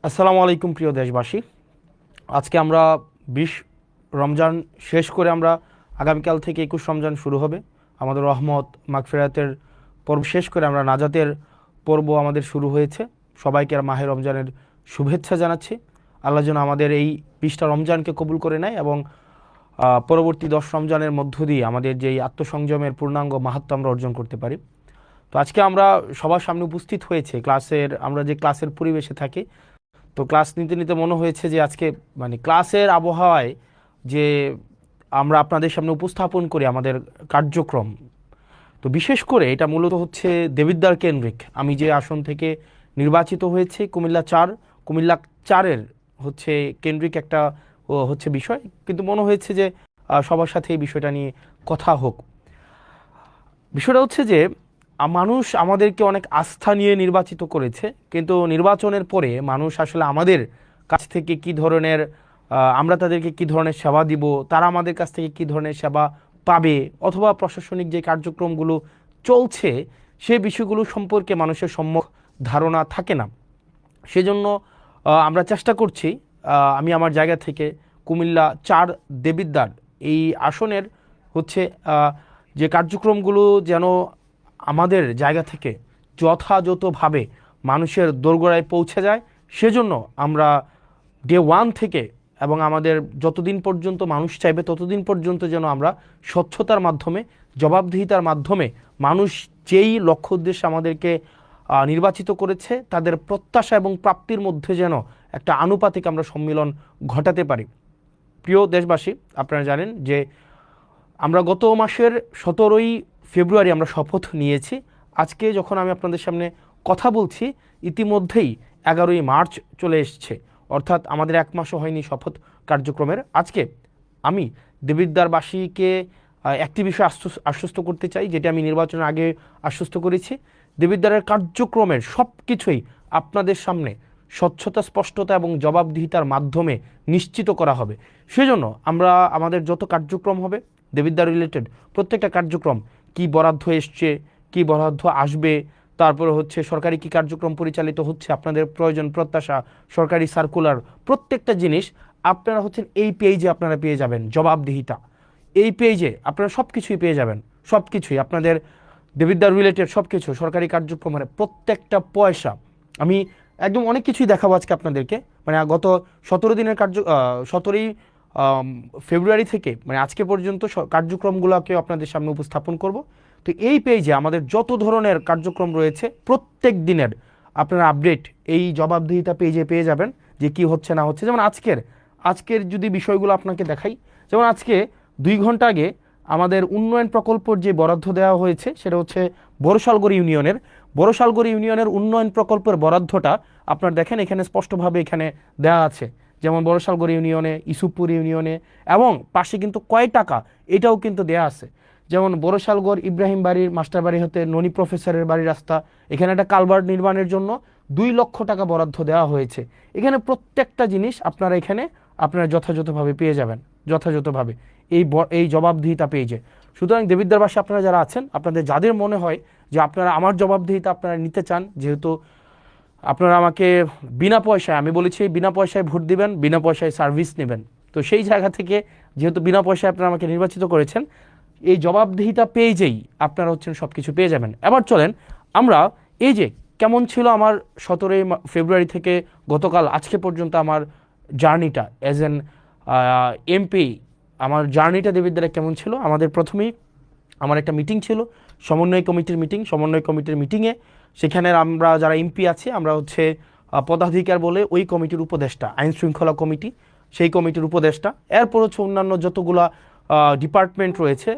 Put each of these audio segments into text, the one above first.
আসসালামু আলাইকুম প্রিয় দেশবাসী। আজকে আমরা 20 রমজান শেষ করে আমরা আগামীকাল থেকে 21 রমজান শুরু হবে। আমাদের রহমত মাগফিরাতের পর্ব শেষ করে আমরা নাজাতের পর্ব আমাদের শুরু হয়েছে। সবাইকে মাহে রমজানের শুভেচ্ছা জানাচ্ছি। আল্লাহ যেন আমাদের এই 20টা রমজানকে কবুল করে নেয় এবং পরবর্তী 10 রমজানের মধ্য দিয়ে আমাদের যেই আত্মসংযমের পূর্ণাঙ্গ মাহাত্ম্য আমরা অর্জন করতে পারি। তো আজকে আমরা সবার সামনে উপস্থিত হয়েছে আমরা যে ক্লাসের পরিবেশে থাকি। তো ক্লাস নিতে নিতে মনে হয়েছে যে আজকে ক্লাসের আবহাওয়ায় যে আমরা আপনাদের সামনে উপস্থাপন করি আমাদের কার্যক্রম। তো বিশেষ করে এটা মূলত হচ্ছে দেবিদ্বার কেন্দ্রিক। আমি যে আসন থেকে নির্বাচিত হয়েছে কুমিল্লা 4-এর হচ্ছে কেন্দ্রিক একটা হচ্ছে বিষয়, কিন্তু মনে হয়েছে যে সবার সাথে এই বিষয়টা নিয়ে কথা হোক। বিষয়টা হচ্ছে যে মানুষ আমাদেরকে অনেক আস্থা নিয়ে নির্বাচিত করেছে, কিন্তু নির্বাচনের পরে মানুষ আসলে আমাদের কাছ থেকে কি ধরনের আমরা তাদেরকে কি ধরনের সেবা দিব, তারা আমাদের কাছ থেকে কি ধরনের সেবা পাবে, অথবা প্রশাসনিক যে কার্যক্রমগুলো চলছে সেই বিষয়গুলো সম্পর্কে মানুষের সম্যক ধারণা থাকে না। সেজন্য আমরা চেষ্টা করছি, আমি আমার জায়গা থেকে কুমিল্লা 4 দেবিদ্বার এই আসনের হচ্ছে যে কার্যক্রমগুলো যেন আমাদের জায়গা থেকে যথাযথভাবে মানুষের দোরগোড়ায় পৌঁছে যায়, সেজন্য আমরা ডে 1 থেকে এবং আমাদের যতদিন পর্যন্ত মানুষ চাইবে ততদিন পর্যন্ত যেন আমরা স্বচ্ছতার মাধ্যমে, জবাবদিহিতার মাধ্যমে মানুষ যেই লক্ষ্য উদ্দেশ্যে আমাদেরকে নির্বাচিত করেছে তাদের প্রত্যাশা এবং প্রাপ্তির মধ্যে যেন একটা আনুপাতিক আমরা সম্মিলন ঘটাতে পারি। প্রিয় দেশবাসী, আপনারা জানেন যে আমরা গত মাসের 17ই ফেব্রুয়ারি আমরা শপথ নিয়েছি। আজকে যখন আমি আপনাদের সামনে কথা বলছি ইতিমধ্যেই 11ই মার্চ চলে এসছে, অর্থাৎ আমাদের 1 মাসও হয়নি শপথ কার্যক্রমের। আজকে আমি দেবিদ্বারবাসীকে একটি বিষয় আশ্বস্ত করতে চাই, যেটা আমি নির্বাচনের আগে আশ্বস্ত করেছি। দেবিদ্বারের কার্যক্রমের সব কিছুই আপনাদের সামনে স্বচ্ছতা, স্পষ্টতা এবং জবাবদিহিতার মাধ্যমে নিশ্চিত করা হবে। সেজন্য আমরা আমাদের যত কার্যক্রম হবে দেবিদ্বার রিলেটেড প্রত্যেকটা কার্যক্রম, কি বরাদ্দ এসছে, কি বরাদ্দ আসবে, তারপরে হচ্ছে সরকারি কি কার্যক্রম পরিচালিত হচ্ছে, আপনাদের প্রয়োজন প্রত্যাশা, সরকারি সার্কুলার, প্রত্যেকটা জিনিস আপনারা হচ্ছেন এই পেজে আপনারা পেয়ে যাবেন। জবাবদিহিতা এই পেজে আপনারা সব কিছুই পেয়ে যাবেন, সব কিছুই আপনাদের দেবিদ্বার রিলেটেড সব কিছু সরকারি কার্যক্রমের প্রত্যেকটা পয়সা। আমি একদম অনেক কিছুই দেখাবো আজকে আপনাদেরকে। গত 17 দিনের 17ই ফেব্রুয়ারি থেকে আজকে পর্যন্ত কার্যক্রমগুলোকে আপনাদের সামনে উপস্থাপন করব। তো এই পেজে আমাদের যত ধরনের কার্যক্রম রয়েছে প্রত্যেক দিনের আপনারা আপডেট এই জবাবদিহিতা পেজে পেয়ে যাবেন, যে কি হচ্ছে না হচ্ছে। যেমন আজকের যদি বিষয়গুলো আপনাকে দেখাই, যেমন আজকে 2 ঘন্টা আগে আমাদের উন্নয়ন প্রকল্পের যে বরাদ্দ দেওয়া হয়েছে সেটা হচ্ছে বড়শালগড় ইউনিয়নের উন্নয়ন প্রকল্পের বরাদ্দটা আপনারা দেখেন এখানে স্পষ্টভাবে এখানে দেওয়া আছে। যেমন বড়শালগড় ইউনিয়নে, ইসুপুর ইউনিয়নে এবং পাশে কিন্তু কয় টাকা এটাও কিন্তু দেয়া আছে। যেমন বড়শালগড় ইব্রাহিম বাড়ির মাস্টার বাড়ি হতে ননী প্রফেসরের বাড়ির রাস্তা, এখানে একটা কালভার্ট নির্মাণের জন্য 2 লক্ষ টাকা বরাদ্দ দেওয়া হয়েছে। এখানে প্রত্যেকটা জিনিস আপনারা যথাযথভাবে পেয়ে যাবেন, যথাযথভাবে এই জবাবদিহিতা পেয়েছে। সুতরাং দেবিদ্বারবাসী আপনারা যারা আছেন, আপনাদের যাদের মনে হয় যে আপনারা আমার জবাবদিহিতা আপনারা নিতে চান, যেহেতু আপনারা আমাকে বিনা পয়সায়, আমি বলেছি বিনা পয়সায় ভোট দিবেন, বিনা পয়সায় সার্ভিস নেবেন, তো সেই জায়গা থেকে যেহেতু বিনা পয়সায় আপনারা আমাকে নির্বাচিত করেছেন, এই জবাবদিহিতা পেজেই আপনারা হচ্ছেন সব কিছু পেয়ে যাবেন। এবার চলেন আমরা এই যে কেমন ছিল আমার 17ই ফেব্রুয়ারি থেকে গতকাল আজকে পর্যন্ত আমার জার্নিটা অ্যাজ এন এমপি, আমার জার্নিটা দেবিদ্বারে কেমন ছিল। আমাদের প্রথমেই আমার একটা মিটিং ছিল, সমন্বয় কমিটির মিটিংয়ে সেখানে আমরা যারা এমপি আছি আমরা হচ্ছে পদাধিকার বলে ওই কমিটির উপদেষ্টা, আইন শৃঙ্খলা কমিটি সেই কমিটির উপদেষ্টা, এরপর হচ্ছে অন্যান্য যতগুলা ডিপার্টমেন্ট রয়েছে।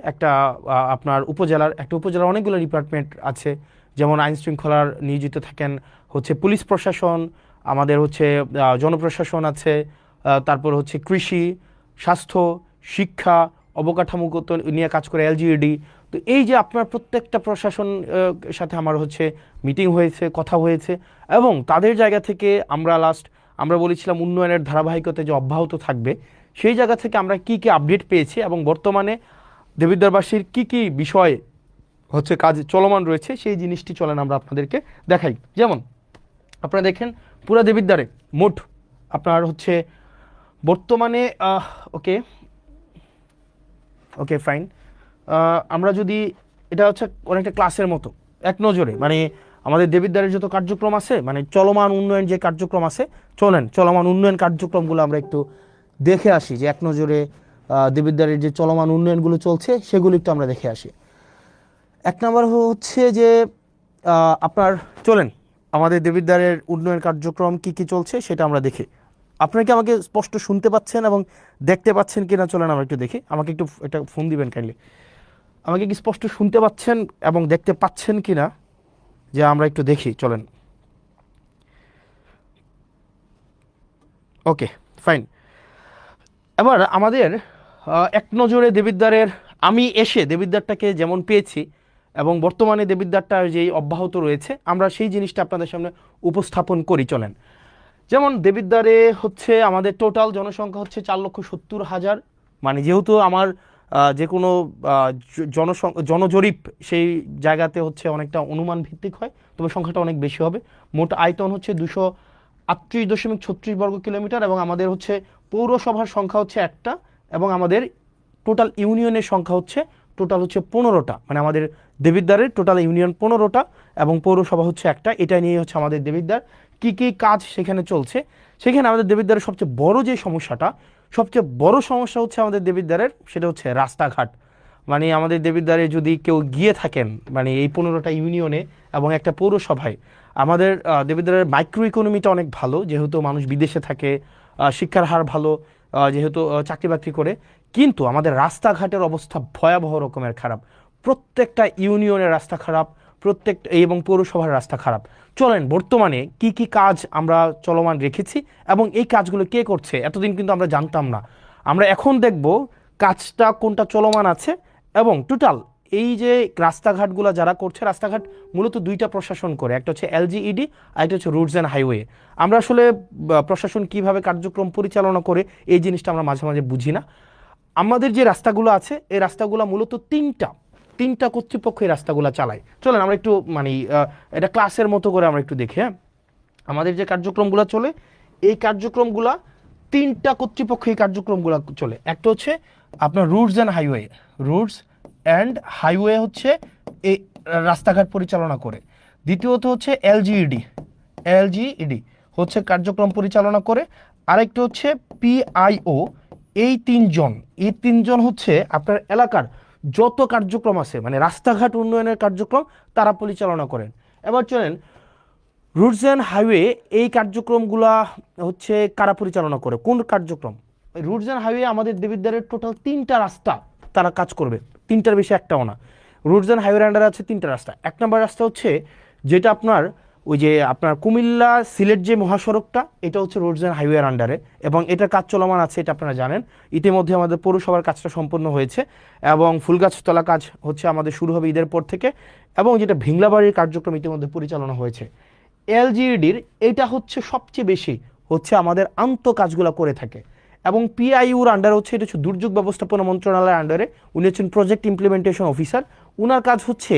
আপনার উপজেলার অনেকগুলো ডিপার্টমেন্ট আছে, যেমন আইন শৃঙ্খলার নিয়োজিত থাকেন হচ্ছে পুলিশ প্রশাসন, আমাদের হচ্ছে জনপ্রশাসন আছে, তারপর হচ্ছে কৃষি, স্বাস্থ্য, শিক্ষা, অবকাঠামোগত নিয়ে কাজ করে এলজিইডি। তো এই যে আপনার প্রত্যেকটা প্রশাসন সাথে আমার হচ্ছে মিটিং হয়েছে, কথা হয়েছে, এবং তাদের জায়গা থেকে আমরা বলেছিলাম উন্নয়নের ধারাবাহিকতা যে অব্যাহত থাকবে, সেই জায়গা থেকে আমরা কি আপডেট পেয়েছি এবং বর্তমানে দেবিদ্বারবাসীর কি বিষয় হচ্ছে কাজ চলমান রয়েছে সেই জিনিসটি চলেন আমরা আপনাদেরকে দেখাই। যেমন আপনারা দেখেন পুরা দেবিদ্বারে মোট আপনার হচ্ছে বর্তমানে ওকে ওকে ফাইন, আমরা যদি এটা হচ্ছে অনেকটা ক্লাসের মতো এক নজরে মানে আমাদের দেবিদ্বারের যত কার্যক্রম আছে মানে চলমান উন্নয়ন যে কার্যক্রম আছে, চলেন চলমান উন্নয়ন কার্যক্রমগুলো আমরা একটু দেখে আসি, যে এক নজরে দেবিদ্বারের যে চলমান উন্নয়নগুলো চলছে সেগুলো একটু আমরা দেখে আসি। এক নম্বর হচ্ছে যে আপনার চলেন আমাদের দেবিদ্বারের উন্নয়ন কার্যক্রম কি কি চলছে সেটা আমরা দেখি। আপনারা কি আমাকে স্পষ্ট শুনতে পাচ্ছেন এবং দেখতে পাচ্ছেন কিনা চলেন আমরা একটু দেখি। আমাকে একটু এটা ফোন দিবেন কাইন্ডলি, আমাকে কি স্পষ্ট শুনতে পাচ্ছেন এবং দেখতে পাচ্ছেন কিনা, যে আমরা একটু দেখি চলেন। Okay fine. এবার আমাদের এক নজরে দেবিদ্বারের আমি এসে দেবিদ্বারটাকে যেমন পেয়েছি এবং বর্তমানে দেবিদ্বারটা যেই অব্যাহত রয়েছে আমরা সেই জিনিসটা আপনাদের সামনে উপস্থাপন করি চলেন। যেমন দেবিদ্বারে হচ্ছে আমাদের টোটাল জনসংখ্যা হচ্ছে 4,70,000, মানে যেহেতু আমার যে কোনো জনজরিপ সেই জায়গাতে হচ্ছে অনেকটা অনুমান ভিত্তিক হয়, তবে সংখ্যাটা অনেক বেশি হবে। মোট আয়তন হচ্ছে 238.36 বর্গ কিলোমিটার এবং আমাদের হচ্ছে পৌরসভার সংখ্যা হচ্ছে একটা এবং আমাদের টোটাল ইউনিয়নের সংখ্যা হচ্ছে টোটাল হচ্ছে 15টা, মানে আমাদের দেবিদ্বারের টোটাল ইউনিয়ন 15টা এবং পৌরসভা হচ্ছে একটা। এটা নিয়ে হচ্ছে আমাদের দেবিদ্বার কি কি কাজ সেখানে চলছে। সেখানে আমাদের দেবিদ্বারের সবচেয়ে বড় যে সমস্যাটা, সবচেয়ে বড় সমস্যা হচ্ছে আমাদের দেবিদ্বারের, সেটা হচ্ছে রাস্তাঘাট। মানে আমাদের দেবিদ্বারে যদি কেউ গিয়ে থাকেন মানে এই 15টা ইউনিয়নে এবং একটা পৌরসভায়, আমাদের দেবিদ্বারের মাইক্রো ইকোনমিটা অনেক ভালো, যেহেতু মানুষ বিদেশে থাকে, শিক্ষার হার ভালো, যেহেতু চাকরি বাকরি করে, কিন্তু আমাদের রাস্তাঘাটের অবস্থা ভয়াবহ রকমের খারাপ। প্রত্যেকটা ইউনিয়নের রাস্তা খারাপ, প্রত্যেকটা এবং পৌরসভার রাস্তা খারাপ। চলেন বর্তমানে কি কি কাজ আমরা চলমান রেখেছি এবং এই কাজগুলো কে করছে এতদিন কিন্তু আমরা জানতাম না। আমরা এখন দেখব কাজটা কোনটা চলমান আছে এবং টোটাল এই যে রাস্তাঘাটগুলো যারা করছে, রাস্তাঘাট মূলত দুইটা প্রশাসন করে, একটা হচ্ছে এলজিইডি আর একটা হচ্ছে রুটস অ্যান্ড হাইওয়ে। আমরা আসলে প্রশাসন কিভাবে কার্যক্রম পরিচালনা করে এই জিনিসটা আমরা মাঝে মাঝে বুঝি না। আমাদের যে রাস্তাগুলো আছে এই রাস্তাগুলো মূলত তিনটা কর্তৃপক্ষ এই রাস্তাগুলো চালায়। চলেন আমরা একটু মানে এটা ক্লাসের মতো করে আমরা একটু দেখি। হ্যাঁ, আমাদের যে কার্যক্রমগুলো চলে এই কার্যক্রমগুলা তিনটা কর্তৃপক্ষ এই কার্যক্রমগুলো চলে। একটা হচ্ছে আপনার roots and highway, roots and highway হচ্ছে এই রাস্তাঘাট পরিচালনা করে। দ্বিতীয়ত হচ্ছে এলজিইডি হচ্ছে কার্যক্রম পরিচালনা করে। আরেকটা হচ্ছে পিআইও। এই তিনজন হচ্ছে আপনার এলাকার যত কার্যক্রম আছে মানে রাস্তাঘাট উন্নয়নের কার্যক্রম তারা পরিচালনা করেন। এবার চলেন রুটস অ্যান্ড হাইওয়ে এই কার্যক্রমগুলা হচ্ছে কারা পরিচালনা করে, কোন কার্যক্রম? রুটস অ্যান্ড হাইওয়ে আমাদের দেবিদ্বারের টোটাল 3টা রাস্তা তারা কাজ করবে, 3টার বেশি একটাও না। রুটস অ্যান্ড হাইওয়ের আন্ডারে আছে 3টা রাস্তা। এক নম্বর রাস্তা হচ্ছে যেটা আপনার ওই যে আপনার কুমিল্লা সিলেট যে মহাসড়কটা, এটা হচ্ছে রোডস অ্যান্ড হাইওয়ের আন্ডারে এবং এটার কাজ চলমান আছে, এটা আপনারা জানেন। ইতিমধ্যে আমাদের পৌরসভার কাজটা সম্পন্ন হয়েছে এবং ফুলগাছতলা কাজ হচ্ছে আমাদের শুরু হবে ঈদের পর থেকে, এবং যেটা ভিংলাবাড়ির কার্যক্রম ইতিমধ্যে পরিচালনা হয়েছে। এলজিইডির এটা হচ্ছে সবচেয়ে বেশি হচ্ছে আমাদের আন্ত কাজগুলো করে থাকে এবং পিআইউর আন্ডারে হচ্ছে এটা হচ্ছে দুর্যোগ ব্যবস্থাপনা মন্ত্রণালয়ের আন্ডারে, উনি হচ্ছেন প্রজেক্ট ইমপ্লিমেন্টেশন অফিসার। উনার কাজ হচ্ছে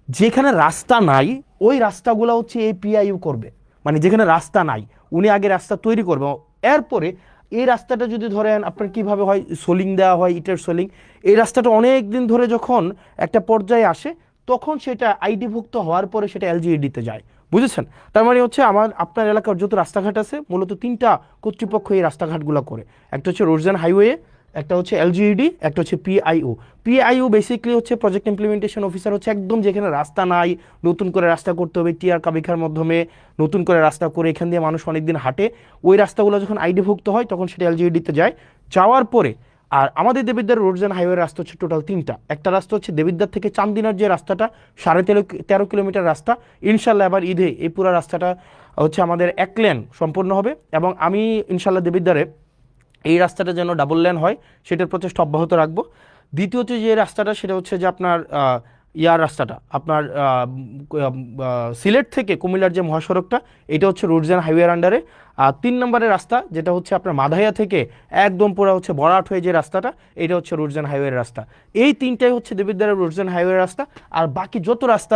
যেখানে রাস্তা নাই ওই রাস্তাগুলো হচ্ছে এই পিআইইউ করবে, মানে যেখানে রাস্তা নাই উনি আগে রাস্তা তৈরি করবে, এরপরে এই রাস্তাটা যদি ধরেন আপনার কিভাবে হয় সোলিং দেওয়া হয়, ইটের সোলিং, এই রাস্তাটা অনেক দিন ধরে যখন একটা পর্যায়ে আসে তখন সেটা আইডিভুক্ত হওয়ার পরে সেটা এলজিইডিতে যায়, বুঝেছেন? তার মানে হচ্ছে আপনার এলাকার যত রাস্তাঘাট আছে মূলত 3টা কর্তৃপক্ষ এই রাস্তাঘাটগুলো করে। একটা হচ্ছে রোডস অ্যান্ড হাইওয়ে, একটা হচ্ছে এলজিইডি, একটা হচ্ছে পিআইও বেসিক্যালি হচ্ছে প্রজেক্ট ইমপ্লিমেন্টেশন অফিসার, হচ্ছে একদম যেখানে রাস্তা নাই নতুন করে রাস্তা করতে হবে, টিআর কাবিখার মাধ্যমে নতুন করে রাস্তা করে এখান দিয়ে মানুষ অনেকদিন হাঁটে, ওই রাস্তাগুলো যখন আইডিভুক্ত হয় তখন সেটা এলজিইডিতে যায়। যাওয়ার পরে আর আমাদের দেবিদ্বার রোডস অ্যান্ড হাইওয়ে রাস্তা হচ্ছে টোটাল 3টা। একটা রাস্তা হচ্ছে দেবিদ্বার থেকে চান্দিনার যে রাস্তাটা 13.5 কিলোমিটার রাস্তা, ইনশাল্লাহ এবার ঈদে এই পুরো রাস্তাটা হচ্ছে আমাদের 1 লেন সম্পূর্ণ হবে এবং আমি ইনশাল্লাহ দেবিদ্বারে এই রাস্তাটা যেন ডাবল লেন হয় সেটার প্রচেষ্টা অব্যাহত রাখবো। দ্বিতীয়ত যে রাস্তাটা সেটা হচ্ছে যে আপনার ইয়ার রাস্তাটা আপনার সিলেট থেকে কুমিল্লার যে মহাসড়কটা, এটা হচ্ছে রোডস অ্যান্ড হাইওয়ের আন্ডারে। আর 3 নম্বরের রাস্তা যেটা হচ্ছে আপনার মাধাইয়া থেকে একদম পুরো হচ্ছে বরাট হয়ে যে রাস্তাটা, এটা হচ্ছে রোডস অ্যান্ড হাইওয়ের রাস্তা। এই তিনটাই হচ্ছে দেবিদ্বারের রোডস অ্যান্ড হাইওয়ের রাস্তা। আর বাকি যত রাস্তা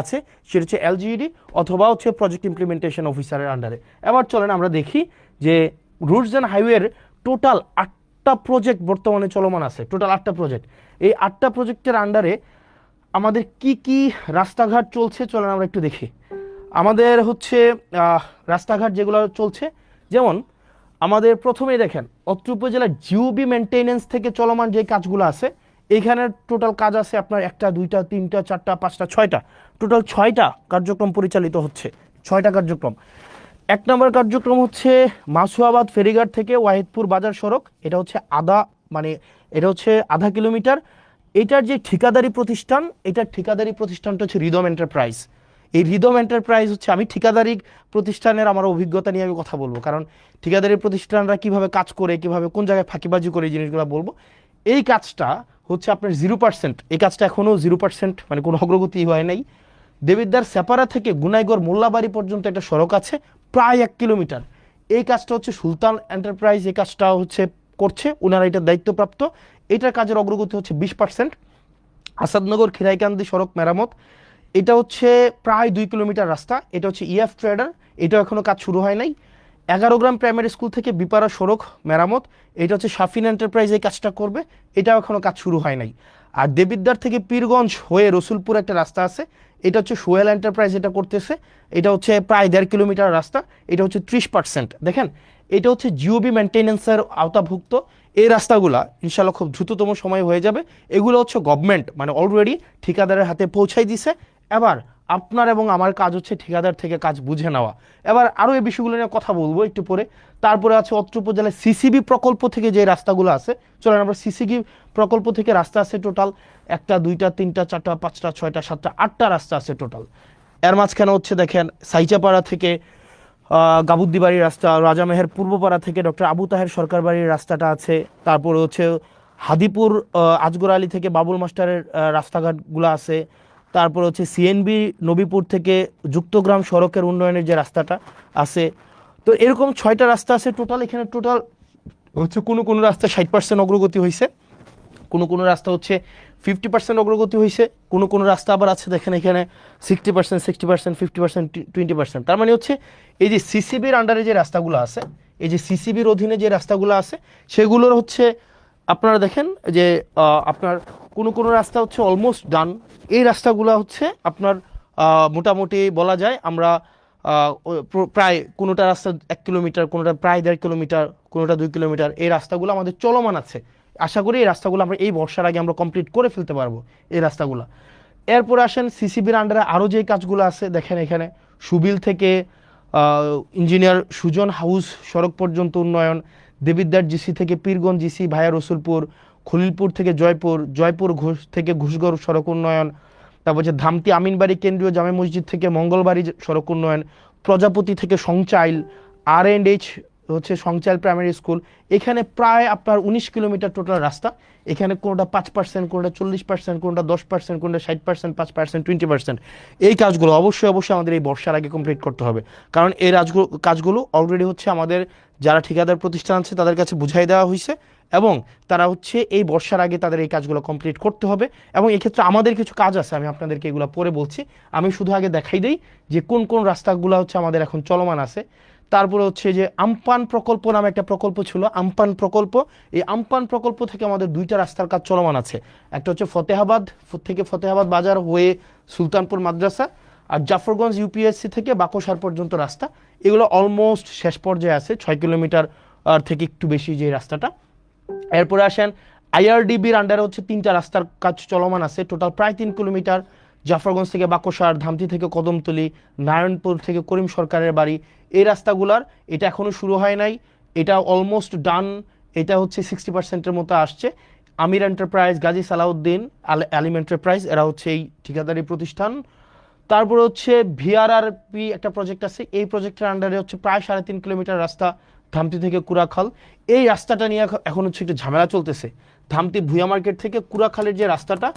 আছে সেটা হচ্ছে এলজিইডি অথবা হচ্ছে প্রজেক্ট ইমপ্লিমেন্টেশন অফিসারের আন্ডারে। এবার চলেন আমরা দেখি যে রোডস অ্যান্ড হাইওয়ের টোটাল 8টা প্রজেক্ট বর্তমানে চলমান আছে, টোটাল 8টা প্রজেক্ট। এই 8টা প্রজেক্টের আন্ডারে আমাদের কি কি রাস্তাঘাট চলছে চলেন আমরা একটু দেখি। আমাদের হচ্ছে রাস্তাঘাট যেগুলো চলছে, যেমন আমাদের প্রথমেই দেখেন অত্র উপজেলার জিওবি মেনটেনেন্স থেকে চলমান যে কাজগুলো আছে, এইখানে টোটাল কাজ আছে আপনার 1টা 2টা 3টা 4টা 5টা 6টা, টোটাল 6টা কার্যক্রম পরিচালিত হচ্ছে, 6টা কার্যক্রম। 1 নম্বর কার্যক্রম হচ্ছে মাসুয়াবাদ ফেরিঘাট থেকে ওয়াহিদপুর বাজার সড়ক, এটা হচ্ছে এটা হচ্ছে আধা কিলোমিটার। এটার যে ঠিকাদারি প্রতিষ্ঠান, এটার ঠিকাদারি প্রতিষ্ঠানটা হচ্ছে রিদম এন্টারপ্রাইজ। এই রিদম এন্টারপ্রাইজ হচ্ছে, আমি ঠিকাদারি প্রতিষ্ঠানের আমার অভিজ্ঞতা নিয়ে আমি কথা বলবো, কারণ ঠিকাদারি প্রতিষ্ঠানরা কিভাবে কাজ করে, কিভাবে কোন জায়গায় ফাঁকিবাজি করে, এই জিনিসগুলো বলবো। এই কাজটা হচ্ছে আপনার 0%, এই কাজটা এখনও 0%, মানে কোনো অগ্রগতি হয় নাই। দেবিদ্বার সেপারা থেকে গুনাইগড় মোল্লাবাড়ি পর্যন্ত একটা সড়ক আছে প্রায় 1 কিলোমিটার। এই কাজটা হচ্ছে সুলতান এন্টারপ্রাইজ এই কাজটা হচ্ছে করছে, ওনারা এটার দায়িত্বপ্রাপ্ত। এটার কাজের অগ্রগতি হচ্ছে 20%। আসাদনগর খিরাইকান্দি সড়ক মেরামত, এটা হচ্ছে প্রায় 2 কিলোমিটার রাস্তা, এটা হচ্ছে ইএফ ট্রেডার, এটাও এখনও কাজ শুরু হয় নাই। 11 গ্রাম প্রাইমারি স্কুল থেকে বিপাড়া সড়ক মেরামত, এটা হচ্ছে শাফিন এন্টারপ্রাইজ এই কাজটা করবে, এটাও এখনও কাজ শুরু হয় নাই। আর দেবিদ্বার থেকে পীরগঞ্জ হয়ে রসুলপুর একটা রাস্তা আছে, এটা হচ্ছে সোহেল এন্টারপ্রাইজ এটা করতেছে, এটা হচ্ছে প্রায় 1.5 কিলোমিটার রাস্তা, এটা হচ্ছে 30%। দেখেন এটা হচ্ছে জিওবি মেনটেন্যান্সের আওতাভুক্ত। এই রাস্তাগুলা ইনশাল্লাহ খুব দ্রুততম সময় হয়ে যাবে। এগুলো হচ্ছে গভর্নমেন্ট মানে অলরেডি ঠিকাদারের হাতে পৌঁছাই দিছে। এবার আপনার এবং আমার কাজ হচ্ছে ঠিকাদার থেকে কাজ বুঝে নেওয়া। এবার আরও এই বিষয়গুলো নিয়ে কথা বলবো একটু পরে। তারপরে আছে অত্র উপজেলায় সিসিবি প্রকল্প থেকে যে রাস্তাগুলো আছে, চলেন আমরা সিসিবি প্রকল্প থেকে রাস্তা আছে টোটাল 1টা 2টা 3টা 4টা 5টা 6টা 7টা 8টা রাস্তা আছে টোটাল। এর মাঝখানে হচ্ছে দেখেন সাইচাপাড়া থেকে গাবুদ্দি বাড়ির রাস্তা, রাজামেহের পূর্বপাড়া থেকে ডক্টর আবু তাহের সরকার বাড়ির রাস্তাটা আছে। তারপরে হচ্ছে হাদিপুর আজগর আলী থেকে বাবুল মাস্টারের রাস্তাঘাটগুলো আছে। তারপর হচ্ছে সিএনবি নবীপুর থেকে যুক্তগ্রাম সড়কের উন্নয়নের যে রাস্তাটা আছে। তো এরকম 6টা রাস্তা আছে টোটাল। এখানে টোটাল হচ্ছে কোনো রাস্তা 60% অগ্রগতি হয়েছে, কোনো রাস্তা হচ্ছে 50% অগ্রগতি হয়েছে, কোনো রাস্তা আবার আছে দেখেন এখানে 60%, 60%, 50%, 20%। তার মানে হচ্ছে এই যে সিসিবির আন্ডারে যে রাস্তাগুলো আছে, এই যে সিসিবির অধীনে যে রাস্তাগুলো আছে, সেগুলোর হচ্ছে আপনারা দেখেন যে আপনার কোনো রাস্তা হচ্ছে অলমোস্ট ডান। এই রাস্তাগুলো হচ্ছে আপনার মোটামুটি বলা যায় আমরা প্রায় কোনোটা রাস্তা 1 কিলোমিটার, কোনোটা প্রায় 1.5 কিলোমিটার, কোনোটা 2 কিলোমিটার, এই রাস্তাগুলো আমাদের চলমান আছে। আশা করি এই রাস্তাগুলো আমরা এই বর্ষার আগে আমরা কমপ্লিট করে ফেলতে পারবো এই রাস্তাগুলো। এরপরে আসেন সিসিবির আন্ডারে আরও যে কাজগুলো আছে, দেখেন এখানে সুবিল থেকে ইঞ্জিনিয়ার সুজন হাউস সড়ক পর্যন্ত উন্নয়ন, দেবিদ্বার জিসি থেকে পীরগঞ্জ জিসি ভায়া রসুলপুর, খলিলপুর থেকে জয়পুর ঘোষ থেকে ঘুষগড় সড়ক উন্নয়ন, তারপর হচ্ছে ধামতি আমিনবাড়ি কেন্দ্রীয় জামে মসজিদ থেকে মঙ্গলবাড়ি সড়ক উন্নয়ন, প্রজাপতি থেকে সংচাইল, R&H হচ্ছে সংচাইল প্রাইমারি স্কুল। এখানে প্রায় আপনার 19 কিলোমিটার টোটাল রাস্তা। এখানে কোনোটা 5%, কোনোটা 40%, কোনোটা 10%, কোনোটা 60%, 5%, 20%। এই কাজগুলো অবশ্যই আমাদের এই বর্ষার আগে কমপ্লিট করতে হবে, কারণ এই কাজগুলো অলরেডি হচ্ছে আমাদের যারা ঠিকাদার প্রতিষ্ঠান আছে তাদের কাছে বুঝাই দেওয়া হয়েছে, এবং তারা হচ্ছে এই বর্ষার আগে তাদের এই কাজগুলো কমপ্লিট করতে হবে। এবং এক্ষেত্রে আমাদের কিছু কাজ আছে, আমি আপনাদেরকে এগুলো পরে বলছি। আমি শুধু আগে দেখাই দিই যে কোন রাস্তাগুলো হচ্ছে আমাদের এখন চলমান আছে। তারপরে হচ্ছে যে আমপান প্রকল্প নামে একটা প্রকল্প ছিল, আমপান প্রকল্প। এই আমপান প্রকল্প থেকে আমাদের 2টা রাস্তার কাজ চলমান আছে। একটা হচ্ছে ফতেহাবাদ থেকে ফতেহাবাদ বাজার হয়ে সুলতানপুর মাদ্রাসা, আর জাফরগঞ্জ ইউপিএসসি থেকে বাকশার পর্যন্ত রাস্তা। এগুলো অলমোস্ট শেষ পর্যায়ে আছে, 6 কিলোমিটার থেকে একটু বেশি যে রাস্তাটা। এরপরে আসেন IRDBর আন্ডারে হচ্ছে 3টা রাস্তার কাজ চলমান আছে, টোটাল প্রায় 3 কিলোমিটার। জাফরগঞ্জ থেকে বাকশার, ধামতি থেকে কদমতলি, নারায়ণপুর থেকে করিম সরকারের বাড়ি, এই রাস্তাগুলার এটা এখনও শুরু হয় নাই, এটা অলমোস্ট ডান। এটা হচ্ছে 60%-এর মতো আসছে। আমির এন্টারপ্রাইজ, গাজী সালাউদ্দিন, আলিম এন্টারপ্রাইজ, এরা হচ্ছে এই ঠিকাদারি প্রতিষ্ঠান। তারপরে হচ্ছে VRRP একটা প্রজেক্ট আছে, এই প্রজেক্টের আন্ডারে হচ্ছে প্রায় 3.5 কিলোমিটার রাস্তা ধামতি থেকে কুড়াখাল। এই রাস্তাটা নিয়ে এখন হচ্ছে একটু ঝামেলা চলতেছে। ধামতি ভুয়া মার্কেট থেকে কুড়াখালের যে রাস্তাটা,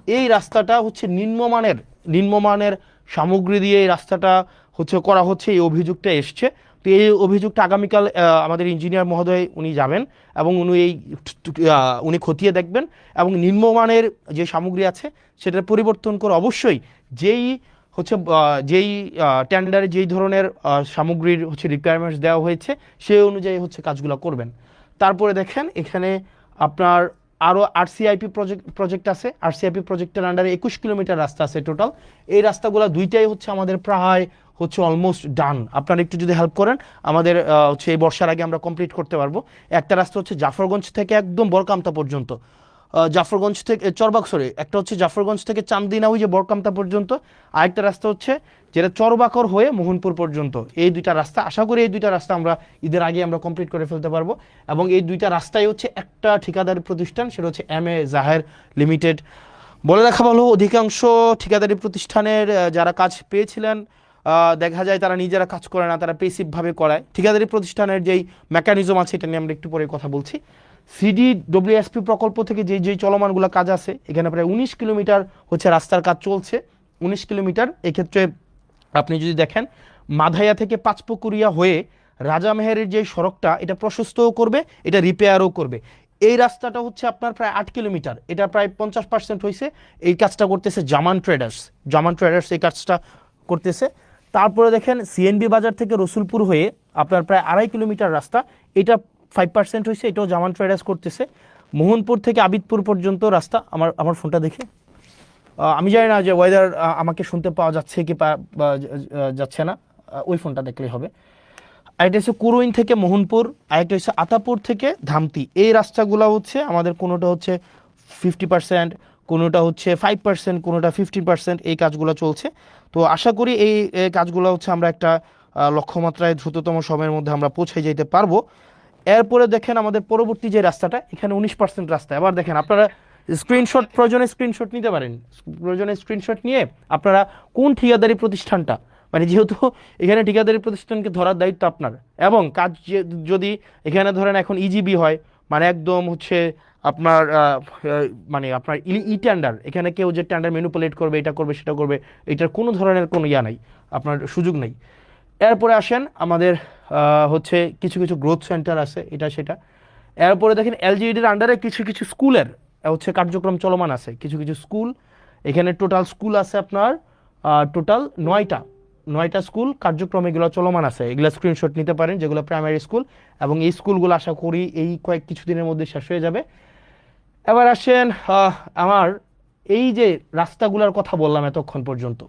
এই রাস্তাটা হচ্ছে নিম্নমানের সামগ্রী দিয়ে এই রাস্তাটা হচ্ছে করা হচ্ছে, এই অভিযোগটা এসছে। তো এই অভিযোগটা আগামীকাল আমাদের ইঞ্জিনিয়ার মহোদয় উনি যাবেন এবং উনি খতিয়ে দেখবেন এবং নিম্নমানের যে সামগ্রী আছে সেটা পরিবর্তন করে অবশ্যই যেই হচ্ছে যেই টেন্ডারে যেই ধরনের সামগ্রীর হচ্ছে রিকোয়ারমেন্টস দেওয়া হয়েছে সেই অনুযায়ী হচ্ছে কাজগুলো করবেন। তারপরে দেখেন এখানে আপনার আরও আরসিআইপি প্রজেক্ট আছে। আরসিআইপি প্রজেক্টের আন্ডারে 21 কিলোমিটার রাস্তা আছে টোটাল। এই রাস্তাগুলো দুইটাই হচ্ছে আমাদের প্রায় হচ্ছে অলমোস্ট ডান। আপনারা একটু যদি হেল্প করেন আমাদের হচ্ছে এই বর্ষার আগে আমরা কমপ্লিট করতে পারবো। একটা রাস্তা হচ্ছে জাফরগঞ্জ থেকে একদম বরকামতা পর্যন্ত, জাফরগঞ্জ থেকে একটা হচ্ছে জাফরগঞ্জ থেকে চান্দিনা ওই যে বরকামতা পর্যন্ত, আরেকটা রাস্তা হচ্ছে যেটা চরবাকর হয়ে মোহনপুর পর্যন্ত। এই দুইটা রাস্তা, আশা করি এই দুইটা রাস্তা আমরা ঈদের আগে আমরা কমপ্লিট করে ফেলতে পারবো। এবং এই দুইটা রাস্তায় হচ্ছে একটা ঠিকাদারি প্রতিষ্ঠান, সেটা হচ্ছে MA জাহের লিমিটেড। বলে রাখা ভালো, অধিকাংশ ঠিকাদারি প্রতিষ্ঠানের যারা কাজ পেয়েছিলেন দেখা যায় তারা নিজেরা কাজ করে না, তারা পেসিভভাবে করায়। ঠিকাদারি প্রতিষ্ঠানের যেই মেকানিজম আছে এটা নিয়ে আমরা একটু পরে কথা বলছি। CDWSP প্রকল্প থেকে যেই চলমানগুলো কাজ আছে, এখানে প্রায় 19 কিলোমিটার হচ্ছে রাস্তার কাজ চলছে। 19 কিলোমিটার, এক্ষেত্রে আপনি যদি দেখেন মাধাইয়া থেকে পাঁচপুকুরিয়া হয়ে রাজামেহেরের যে সড়কটা এটা প্রশস্তও করবে, এটা রিপেয়ারও করবে। এই রাস্তাটা হচ্ছে আপনার প্রায় 8 কিলোমিটার, এটা প্রায় 50% হয়েছে। এই কাজটা করতেছে জামান ট্রেডার্স এই কাজটা করতেছে। তারপরে দেখেন CNB বাজার থেকে রসুলপুর হয়ে আপনার প্রায় 2.5 কিলোমিটার রাস্তা, এটা 5% হয়েছে, এটাও জামান ট্রেডার্স করতেছে। মোহনপুর থেকে আবিদপুর পর্যন্ত রাস্তা, আমার ফোনটা দেখে আমি জানি না যে ওয়েদার আমাকে শুনতে পাওয়া যাচ্ছে কি যাচ্ছে না, ওই ফোনটা দেখলেই হবে। আরেকটা হচ্ছে কুরুইন থেকে মোহনপুর, আরেকটা হচ্ছে আতাপুর থেকে ধামতি। এই রাস্তাগুলো হচ্ছে আমাদের কোনোটা হচ্ছে 50%, কোনোটা হচ্ছে 5%, কোনোটা 50%, এই কাজগুলো চলছে। তো আশা করি এই কাজগুলো হচ্ছে আমরা একটা লক্ষ্যমাত্রায় দ্রুততম সময়ের মধ্যে আমরা পৌঁছে যেতে পারবো। এরপরে দেখেন আমাদের পরবর্তী যে রাস্তাটা, এখানে 19% রাস্তা। এবার দেখেন আপনারা প্রয়োজনে স্ক্রিনশট নিতে পারেন। প্রয়োজনে স্ক্রিনশট নিয়ে আপনারা কোন ঠিকাদারি প্রতিষ্ঠানটা, মানে যেহেতু এখানে ঠিকাদারি প্রতিষ্ঠানকে ধরার দায়িত্ব আপনার, এবং কাজ যদি এখানে ধরেন এখন ইজিবি হয়, মানে একদম হচ্ছে আপনার মানে আপনার টেন্ডার, এখানে কেউ যে টেন্ডার ম্যানিপুলেট করবে, এটা করবে সেটা করবে, এটার কোনো ধরনের কোনো নাই, আপনার সুযোগ নেই। এরপরে আসেন আমাদের হচ্ছে কিছু কিছু গ্রোথ সেন্টার আছে, এটা সেটা। এরপরে দেখেন LGEDর আন্ডারে কিছু স্কুলের হচ্ছে কার্যক্রম চলমান আছে, কিছু স্কুল। এখানে টোটাল স্কুল আছে আপনার টোটাল 9টা স্কুল কার্যক্রম এগুলো চলমান আছে। এগুলো স্ক্রিনশট নিতে পারেন, যেগুলো প্রাইমারি স্কুল, এবং এই স্কুলগুলো আশা করি এই কিছুদিনের মধ্যে শেষ হয়ে যাবে। এবার আসেন আমার এই যে রাস্তাগুলোর কথা বললাম এতক্ষণ পর্যন্ত,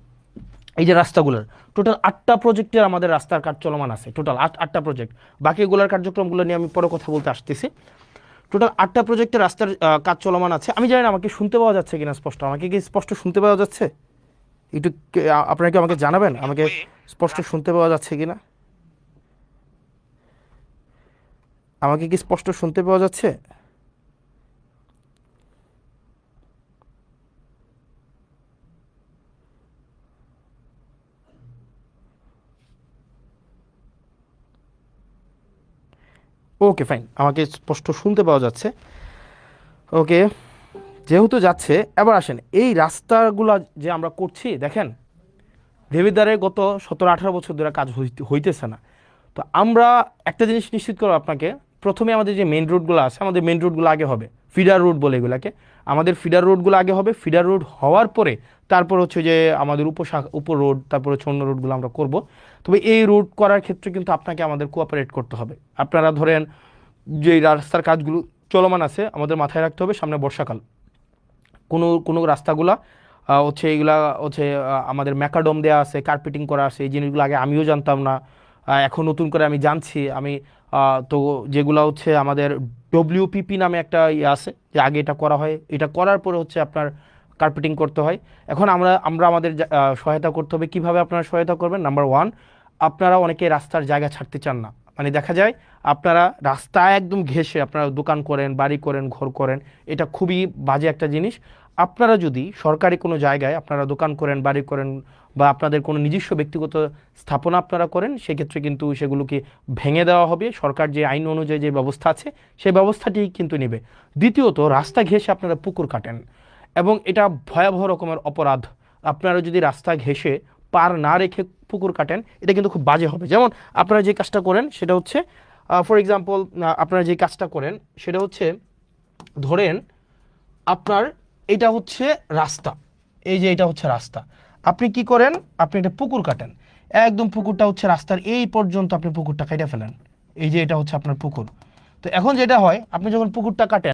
এই যে রাস্তাগুলোর টোটাল 8টা প্রজেক্টের আমাদের রাস্তার কাজ চলমান আছে, টোটাল 8টা প্রজেক্ট। বাকিগুলোর কার্যক্রমগুলো নিয়ে আমি পরে কথা বলতে আসতেছি। টোটাল 8টা প্রজেক্টের রাস্তার কাজ চলমান আছে। আমি জানি না আমাকে শুনতে পাওয়া যাচ্ছে কিনা স্পষ্ট, আমাকে কি স্পষ্ট শুনতে পাওয়া যাচ্ছে? একটু আপনারা কি আমাকে জানাবেন আমাকে স্পষ্ট শুনতে পাওয়া যাচ্ছে কিনা, আমাকে কি স্পষ্ট শুনতে পাওয়া যাচ্ছে? ওকে ফাইন, আমাকে স্পষ্ট শুনতে পাওয়া যাচ্ছে। ওকে, যেহেতু যাচ্ছে, এবার আসেন এই রাস্তাগুলো যে আমরা করছি, দেখেন দেবিদ্বারে গত 17-18 বছর ধরে কাজ হইতেছে না। তো আমরা একটা জিনিস নিশ্চিত করবো আপনাকে, প্রথমে আমাদের যে মেন রোডগুলো আছে, আমাদের মেন রোডগুলো আগে হবে, ফিডার রোড বলে এগুলাকে, আমাদের ফিডার রোডগুলো আগে হবে। ফিডার রোড হওয়ার পরে তারপর হচ্ছে যে আমাদের উপর রোড, তারপর হচ্ছে অন্য রোডগুলো আমরা করব। তবে এই রোড করার ক্ষেত্রে কিন্তু আপনাকে আমাদের কোঅপারেট করতে হবে। আপনারা ধরেন যে রাস্তার কাজগুলো চলমান আছে, আমাদের মাথায় রাখতে হবে সামনে বর্ষাকাল, কোনো রাস্তাগুলা হচ্ছে এইগুলা হচ্ছে আমাদের ম্যাকাডম দেওয়া আছে, কার্পেটিং করা আছে, এই জিনিসগুলো আগে আমিও জানতাম না, এখন নতুন করে আমি জানছি। তো যেগুলো হচ্ছে আমাদের WPP নামে একটা ইয়ে আছে, যে আগে এটা করা হয়, এটা করার পরে হচ্ছে আপনার কার্পেটিং করতে হয়। এখন আমরা আমাদের সহায়তা করতে হবে। কিভাবে আপনারা সহায়তা করবেন? নাম্বার 1, আপনারা অনেকে রাস্তার জায়গা ছাড়তে চান না। মানে দেখা যায় আপনারা রাস্তা একদম ঘেঁষে আপনারা দোকান করেন, বাড়ি করেন, ঘর করেন, এটা খুবই বাজে একটা জিনিস। আপনারা যদি সরকারি কোনো জায়গায় আপনারা দোকান করেন, বাড়ি করেন, বা আপনাদের কোনো নিজস্ব ব্যক্তিগত স্থাপনা আপনারা করেন, সেক্ষেত্রে কিন্তু সেগুলোকে ভেঙে দেওয়া হবে। সরকার যে আইন অনুযায়ী যে ব্যবস্থা আছে সেই ব্যবস্থাটি কিন্তু নেবে। দ্বিতীয়ত, রাস্তা ঘেঁষে আপনারা পুকুর কাটেন, এবং এটা ভয়াবহ রকমের অপরাধ। আপনারা যদি রাস্তা ঘেঁষে পার না রেখে পুকুর কাটেন, এটা কিন্তু খুব বাজে হবে। যেমন আপনারা যে কাজটা করেন সেটা হচ্ছে, ফর এক্সাম্পল, আপনারা যে কাজটা করেন সেটা হচ্ছে, ধরেন আপনার এটা হচ্ছে রাস্তা, এই যে এটা হচ্ছে রাস্তা, আপনি কি করেন, আপনি একটা পুকুর কাটেন, একদম পুকুরটা হচ্ছে রাস্তার এই পর্যন্ত আপনি পুকুরটা কেটে ফেলেন, এই যে এটা হচ্ছে আপনার পুকুর। তো এখন যেটা হয়, আপনি যখন পুকুরটা কাটেন